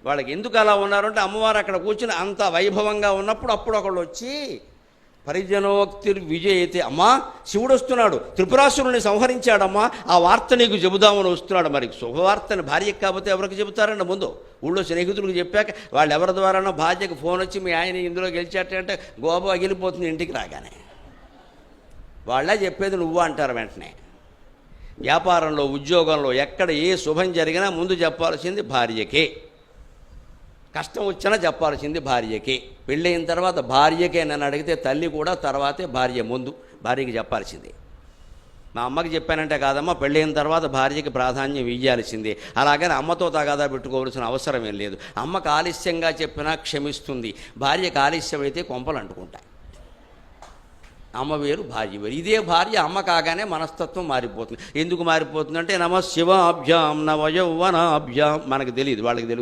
వాళ్ళకి ఎందుకు అలా ఉన్నారంటే అమ్మవారు అక్కడ కూర్చుని అంత వైభవంగా ఉన్నప్పుడు అప్పుడు ఒకళ్ళు వచ్చి పరిజనోక్తిర్విజయతే, అమ్మా శివుడు వస్తున్నాడు, త్రిపురాసురుని సంహరించాడమ్మా, ఆ వార్త నీకు చెబుదామని వస్తున్నాడు. మరి శుభవార్తని భార్యకి కాకపోతే ఎవరికి చెబుతారండి? ముందు ఊళ్ళో స్నేహితులకు చెప్పాక వాళ్ళు ఎవరి ద్వారానో భార్యకు ఫోన్ వచ్చి మీ ఆయన ఇందులో గెలిచాట అంటే గోబ అగిలిపోతుంది ఇంటికి రాగానే. వాళ్ళే చెప్పేది నువ్వు అంటారు వెంటనే. వ్యాపారంలో, ఉద్యోగంలో ఎక్కడ ఏ శుభం జరిగినా ముందు చెప్పాల్సింది భార్యకే, కష్టం వచ్చినా చెప్పాల్సింది భార్యకే. పెళ్ళైన తర్వాత భార్యకే నన్ను అడిగితే తల్లి కూడా తర్వాతే భార్య, ముందు భార్యకి చెప్పాల్సిందే. మా అమ్మకి చెప్పానంటే కాదమ్మా, పెళ్ళైన తర్వాత భార్యకి ప్రాధాన్యం ఇవ్వాల్సిందే. అలాగని అమ్మతో తగాదా పెట్టుకోవాల్సిన అవసరం ఏం లేదు. అమ్మకు ఆలస్యంగా చెప్పినా క్షమిస్తుంది, భార్యకు ఆలస్యం అయితే కొంపలు అంటుకుంటాయి. అమ్మ వేరు, భార్య వేరు. ఇదే భార్య అమ్మ కాగానే మనస్తత్వం మారిపోతుంది. ఎందుకు మారిపోతుందంటే నమ శివాభ్యాం నవయౌవనాభ్యాం, మనకు తెలియదు, వాళ్ళకి తెలుసు.